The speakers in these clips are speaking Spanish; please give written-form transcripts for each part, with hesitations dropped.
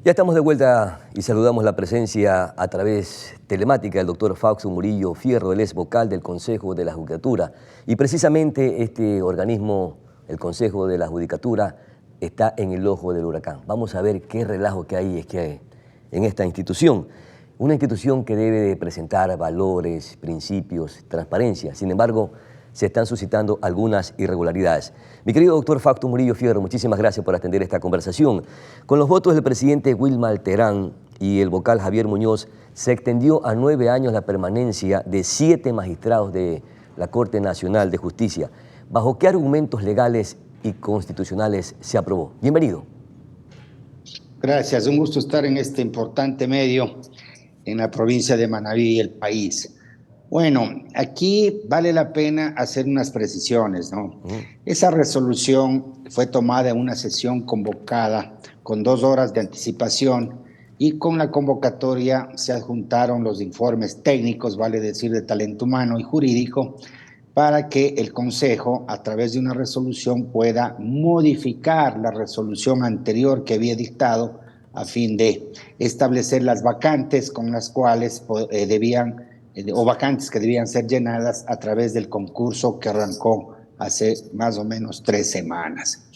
Ya estamos de vuelta y saludamos la presencia a través telemática del doctor Fausto Murillo Fierro. Él es vocal del Consejo de la Judicatura. Y precisamente este organismo, el Consejo de la Judicatura, está en el ojo del huracán. Vamos a ver qué relajo que hay en esta institución. Una institución que debe de presentar valores, principios, transparencia. Sin embargo, se están suscitando algunas irregularidades. Mi querido doctor Fausto Murillo Fierro, muchísimas gracias por atender esta conversación. Con los votos del presidente Wilmar Terán y el vocal Javier Muñoz, se extendió a 9 años la permanencia de 7 magistrados de la Corte Nacional de Justicia. ¿Bajo qué argumentos legales y constitucionales se aprobó? Bienvenido. Gracias, un gusto estar en este importante medio en la provincia de Manabí y el país. Bueno, aquí vale la pena hacer unas precisiones, ¿no? Esa resolución fue tomada en una sesión convocada con 2 horas de anticipación y con la convocatoria se adjuntaron los informes técnicos, vale decir, de talento humano y jurídico, para que el Consejo, a través de una resolución, pueda modificar la resolución anterior que había dictado a fin de establecer las vacantes con las cuales vacantes que debían ser llenadas a través del concurso que arrancó hace más o menos 3 semanas.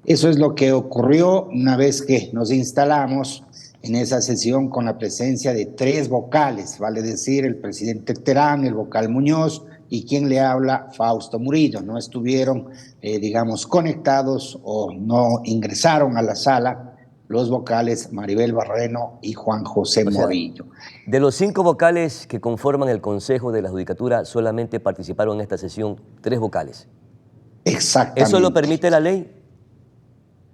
Eso es lo que ocurrió una vez que nos instalamos en esa sesión con la presencia de 3 vocales, vale decir, el presidente Terán, el vocal Muñoz y quien le habla, Fausto Murillo. No estuvieron, conectados o no ingresaron a la sala los vocales Maribel Barreno y Juan José Morillo. De los 5 vocales que conforman el Consejo de la Judicatura, solamente participaron en esta sesión 3 vocales. Exactamente. ¿Eso lo permite la ley?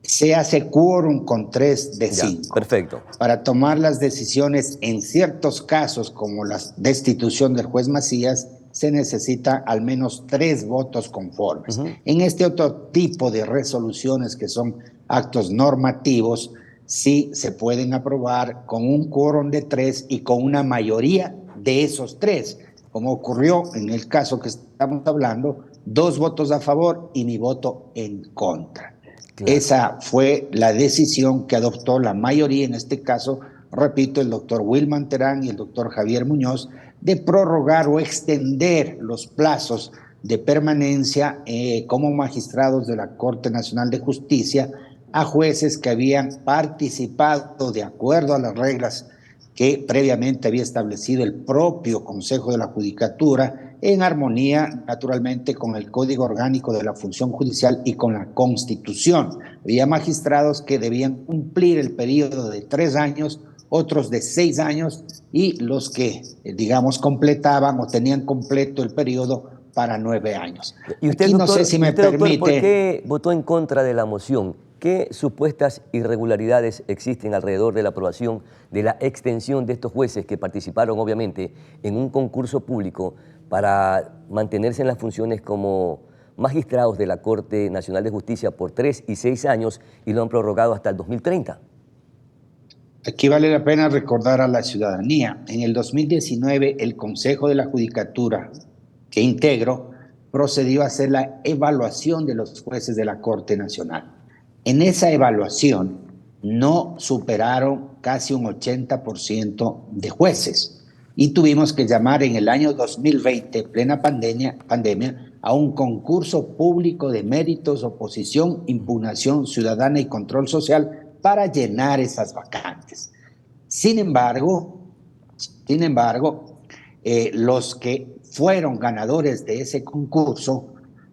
Se hace quórum con 3 de 5. Perfecto. Para tomar las decisiones en ciertos casos, como la destitución del juez Macías, se necesita al menos 3 votos conformes. En este otro tipo de resoluciones, que son actos normativos, sí se pueden aprobar con un quórum de 3 y con una mayoría de esos 3, como ocurrió en el caso que estamos hablando, 2 votos a favor y mi voto en contra. Claro. Esa fue la decisión que adoptó la mayoría, en este caso, repito, el doctor Wilmar Terán y el doctor Javier Muñoz, de prorrogar o extender los plazos de permanencia como magistrados de la Corte Nacional de Justicia a jueces que habían participado de acuerdo a las reglas que previamente había establecido el propio Consejo de la Judicatura, en armonía, naturalmente, con el Código Orgánico de la Función Judicial y con la Constitución. Había magistrados que debían cumplir el periodo de 3 años, otros de 6 años, y los que, completaban o tenían completo el periodo para 9 años. Y usted, doctor, no sé si me permite... Doctor, ¿por qué votó en contra de la moción? ¿Qué supuestas irregularidades existen alrededor de la aprobación de la extensión de estos jueces que participaron, obviamente, en un concurso público para mantenerse en las funciones como magistrados de la Corte Nacional de Justicia por 3 y 6 años y lo han prorrogado hasta el 2030? Aquí vale la pena recordar a la ciudadanía. En el 2019, el Consejo de la Judicatura, que integro, procedió a hacer la evaluación de los jueces de la Corte Nacional. En esa evaluación no superaron casi un 80% de jueces y tuvimos que llamar en el año 2020, plena pandemia, a un concurso público de méritos, oposición, impugnación ciudadana y control social para llenar esas vacantes. Sin embargo, los que fueron ganadores de ese concurso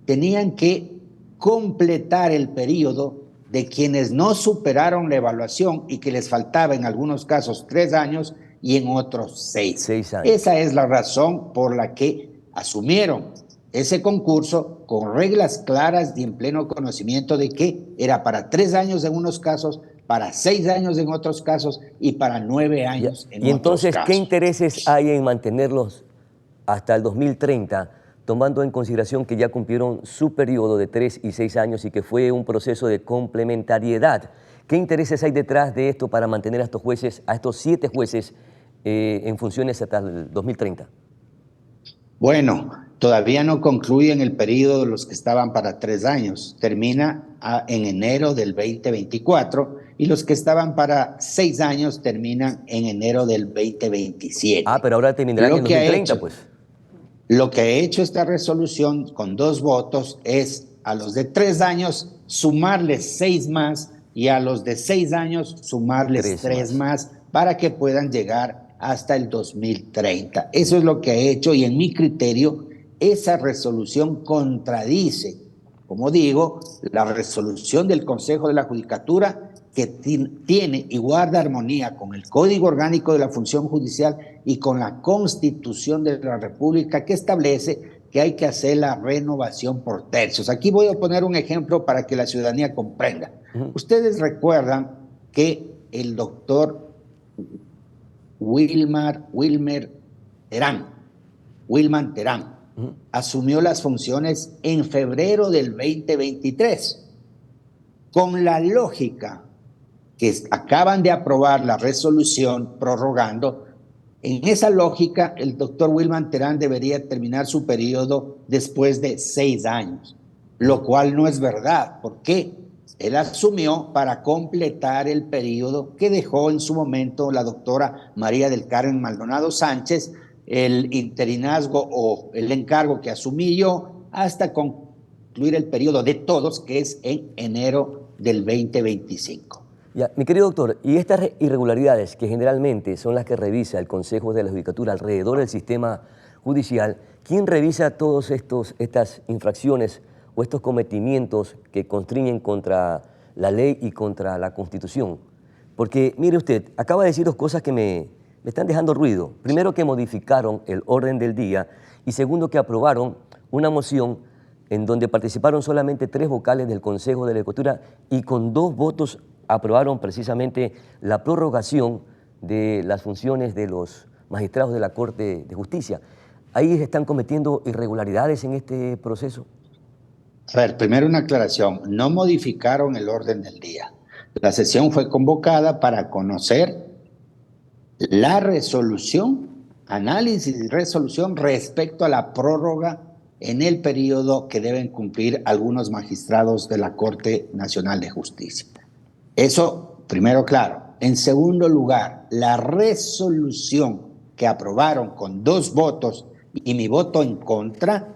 tenían que completar el periodo de quienes no superaron la evaluación y que les faltaba en algunos casos 3 años y en otros 6 años. Esa es la razón por la que asumieron ese concurso con reglas claras y en pleno conocimiento de que era para 3 años en unos casos, para 6 años en otros casos y para 9 años en otros casos. Y entonces, ¿qué intereses hay en mantenerlos hasta el 2030, tomando en consideración que ya cumplieron su periodo de 3 y 6 años y que fue un proceso de complementariedad? ¿Qué intereses hay detrás de esto para mantener a estos jueces, a estos 7 jueces en funciones hasta el 2030? Bueno, todavía no concluyen el periodo de los que estaban para 3 años. Termina en enero del 2024 y los que estaban para 6 años terminan en enero del 2027. Ah, pero ahora terminarán en 2030, pues. Lo que ha hecho esta resolución con 2 votos es a los de 3 años sumarles 6 más y a los de 6 años sumarles 3 más para que puedan llegar hasta el 2030. Eso es lo que ha hecho y en mi criterio esa resolución contradice, como digo, la resolución del Consejo de la Judicatura que tiene y guarda armonía con el Código Orgánico de la Función Judicial y con la Constitución de la República, que establece que hay que hacer la renovación por tercios. Aquí voy a poner un ejemplo para que la ciudadanía comprenda. Ustedes recuerdan que el doctor Wilman Terán asumió las funciones en febrero del 2023. Con la lógica que acaban de aprobar la resolución prorrogando, en esa lógica el doctor Wilman Terán debería terminar su periodo después de 6 años, lo cual no es verdad. ¿Por qué? Él asumió para completar el periodo que dejó en su momento la doctora María del Carmen Maldonado Sánchez, el interinazgo o el encargo que asumí yo hasta concluir el periodo de todos, que es en enero del 2025. Ya, mi querido doctor, y estas irregularidades que generalmente son las que revisa el Consejo de la Judicatura alrededor del sistema judicial, ¿quién revisa todas estas infracciones o estos cometimientos que constriñen contra la ley y contra la Constitución? Porque, mire usted, acaba de decir 2 cosas que me están dejando ruido. Primero, que modificaron el orden del día y segundo, que aprobaron una moción en donde participaron solamente 3 vocales del Consejo de la Judicatura y con 2 votos aprobaron precisamente la prorrogación de las funciones de los magistrados de la Corte de Justicia. ¿Ahí están cometiendo irregularidades en este proceso? A ver, primero una aclaración. No modificaron el orden del día. La sesión fue convocada para conocer la resolución, análisis y resolución respecto a la prórroga en el periodo que deben cumplir algunos magistrados de la Corte Nacional de Justicia. Eso, primero, claro. En segundo lugar, la resolución que aprobaron con 2 votos y mi voto en contra,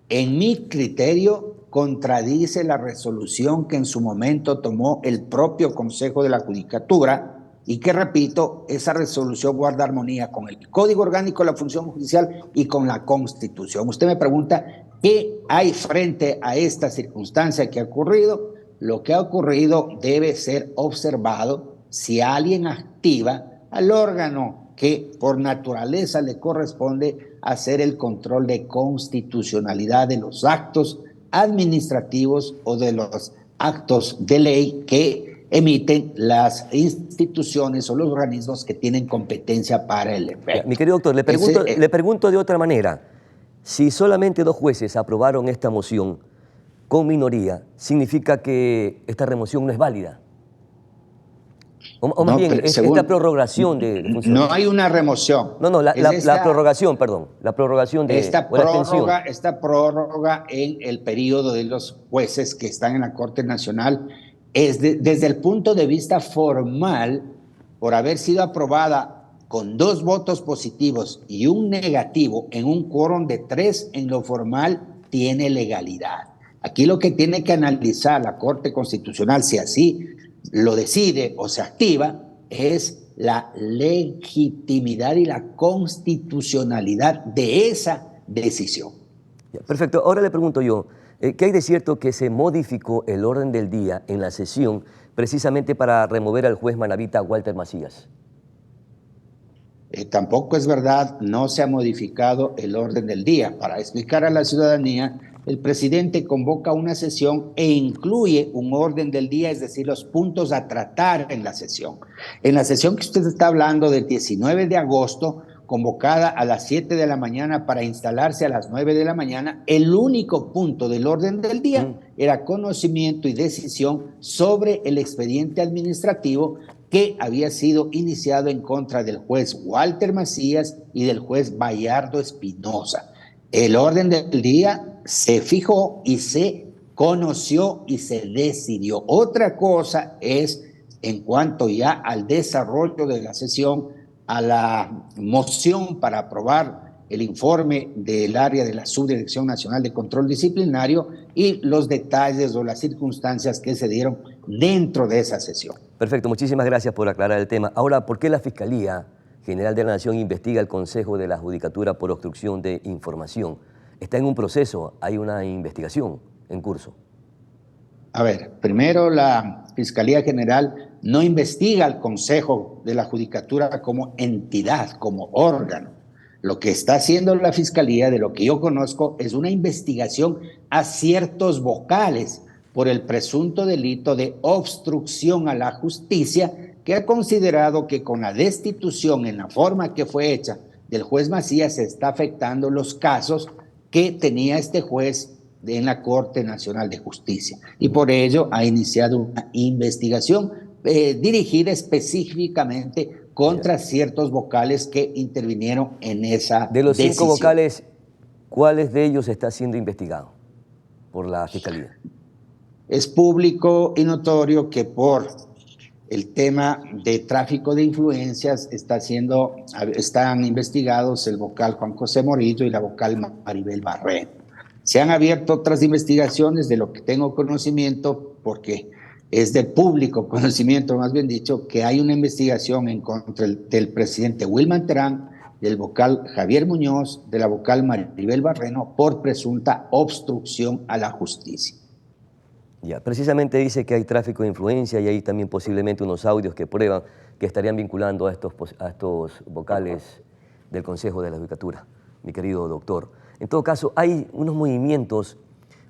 en mi criterio, contradice la resolución que en su momento tomó el propio Consejo de la Judicatura y que, repito, esa resolución guarda armonía con el Código Orgánico de la Función Judicial y con la Constitución. Usted me pregunta, ¿qué hay frente a esta circunstancia que ha ocurrido? Lo que ha ocurrido debe ser observado si alguien activa al órgano que por naturaleza le corresponde hacer el control de constitucionalidad de los actos administrativos o de los actos de ley que emiten las instituciones o los organismos que tienen competencia para el efecto. Mi querido doctor, le pregunto de otra manera. Si solamente 2 jueces aprobaron esta moción con minoría, ¿significa que esta remoción no es válida? O más bien, esta prorrogación de funciones. No hay una remoción. No, la prorrogación, perdón. La prorrogación de esta prórroga en el periodo de los jueces que están en la Corte Nacional es desde el punto de vista formal, por haber sido aprobada con 2 votos positivos y un negativo en un quórum de 3 en lo formal, tiene legalidad. Aquí lo que tiene que analizar la Corte Constitucional, si así lo decide o se activa, es la legitimidad y la constitucionalidad de esa decisión. Perfecto. Ahora le pregunto yo, ¿qué hay de cierto que se modificó el orden del día en la sesión precisamente para remover al juez manabita Walter Macías? Tampoco es verdad, no se ha modificado el orden del día. Para explicar a la ciudadanía, el presidente convoca una sesión e incluye un orden del día, es decir, los puntos a tratar en la sesión. En la sesión que usted está hablando del 19 de agosto, convocada a las 7 de la mañana para instalarse a las 9 de la mañana, el único punto del orden del día era conocimiento y decisión sobre el expediente administrativo que había sido iniciado en contra del juez Walter Macías y del juez Bayardo Espinosa. El orden del día se fijó y se conoció y se decidió. Otra cosa es en cuanto ya al desarrollo de la sesión, a la moción para aprobar el informe del área de la Subdirección Nacional de Control Disciplinario y los detalles o las circunstancias que se dieron dentro de esa sesión. Perfecto, muchísimas gracias por aclarar el tema. Ahora, ¿por qué la Fiscalía General de la Nación investiga al Consejo de la Judicatura por obstrucción de información? ¿Está en un proceso? ¿Hay una investigación en curso? A ver, primero la Fiscalía General no investiga al Consejo de la Judicatura como entidad, como órgano. Lo que está haciendo la Fiscalía, de lo que yo conozco, es una investigación a ciertos vocales por el presunto delito de obstrucción a la justicia, que ha considerado que con la destitución en la forma que fue hecha del juez Macías se está afectando los casos que tenía este juez en la Corte Nacional de Justicia. Y por ello ha iniciado una investigación dirigida específicamente contra ciertos vocales que intervinieron en esa decisión. De los 5 vocales, ¿cuáles de ellos está siendo investigado por la Fiscalía? Es público y notorio que por el tema de tráfico de influencias están investigados el vocal Juan José Morillo y la vocal Maribel Barreno. Se han abierto otras investigaciones de lo que tengo conocimiento, porque es de público conocimiento, más bien dicho, que hay una investigación en contra del presidente Wilman Terán, del vocal Javier Muñoz, de la vocal Maribel Barreno, por presunta obstrucción a la justicia. Ya, precisamente dice que hay tráfico de influencia y hay también posiblemente unos audios que prueban que estarían vinculando a estos vocales del Consejo de la Judicatura, mi querido doctor. En todo caso, hay unos movimientos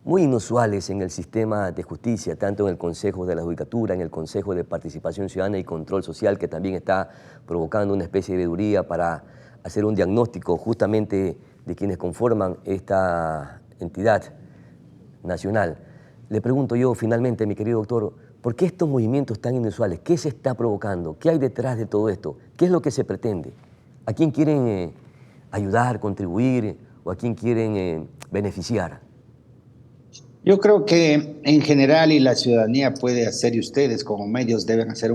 muy inusuales en el sistema de justicia, tanto en el Consejo de la Judicatura, en el Consejo de Participación Ciudadana y Control Social, que también está provocando una especie de veeduría para hacer un diagnóstico justamente de quienes conforman esta entidad nacional. Le pregunto yo finalmente, mi querido doctor, ¿por qué estos movimientos tan inusuales? ¿Qué se está provocando? ¿Qué hay detrás de todo esto? ¿Qué es lo que se pretende? ¿A quién quieren ayudar, contribuir o a quién quieren beneficiar? Yo creo que en general, y la ciudadanía puede hacer, y ustedes como medios deben hacer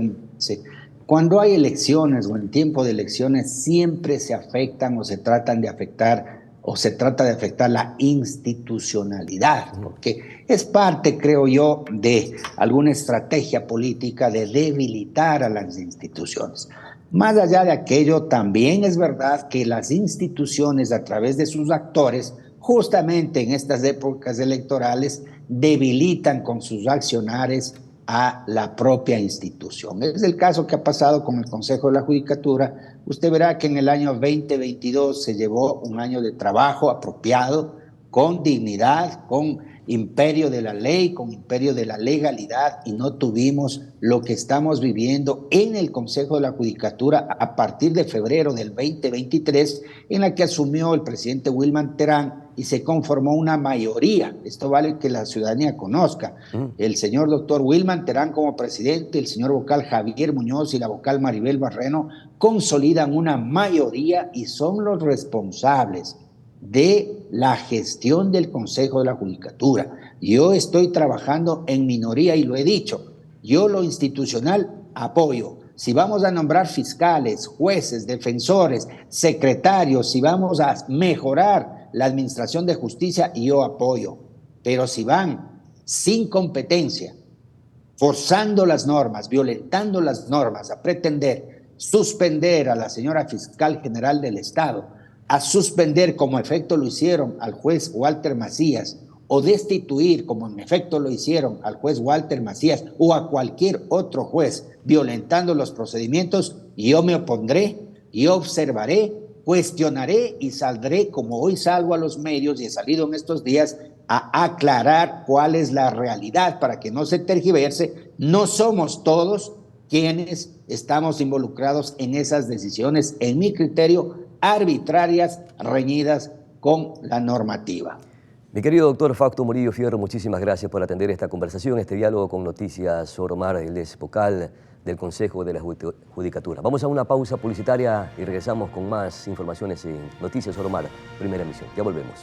cuando hay elecciones o en tiempo de elecciones siempre se afectan o se tratan de afectar o se trata de afectar la institucionalidad, porque es parte, creo yo, de alguna estrategia política de debilitar a las instituciones. Más allá de aquello, también es verdad que las instituciones, a través de sus actores, justamente en estas épocas electorales, debilitan con sus accionares a la propia institución. Es el caso que ha pasado con el Consejo de la Judicatura. Usted verá que en el año 2022 se llevó un año de trabajo apropiado, con dignidad, con imperio de la ley, con imperio de la legalidad, y no tuvimos lo que estamos viviendo en el Consejo de la Judicatura a partir de febrero del 2023, en la que asumió el presidente Wilman Terán y se conformó una mayoría. Esto vale que la ciudadanía conozca. El señor doctor Wilman Terán como presidente, el señor vocal Javier Muñoz y la vocal Maribel Barreno consolidan una mayoría y son los responsables de la gestión del Consejo de la Judicatura. Yo estoy trabajando en minoría y lo he dicho. Yo lo institucional apoyo. Si vamos a nombrar fiscales, jueces, defensores, secretarios, si vamos a mejorar la administración de justicia, yo apoyo. Pero si van sin competencia, forzando las normas, violentando las normas, a pretender suspender a la señora fiscal general del Estado, a suspender como efecto lo hicieron al juez Walter Macías, o destituir como en efecto lo hicieron al juez Walter Macías o a cualquier otro juez violentando los procedimientos, yo me opondré, yo observaré, cuestionaré y saldré, como hoy salgo a los medios y he salido en estos días, a aclarar cuál es la realidad para que no se tergiverse. No somos todos quienes estamos involucrados en esas decisiones, en mi criterio, arbitrarias, reñidas con la normativa. Mi querido doctor Fausto Murillo Fierro, muchísimas gracias por atender esta conversación, este diálogo con Noticias Oromar, el ex vocal del Consejo de la Judicatura. Vamos a una pausa publicitaria y regresamos con más informaciones en Noticias Oromar, primera emisión. Ya volvemos.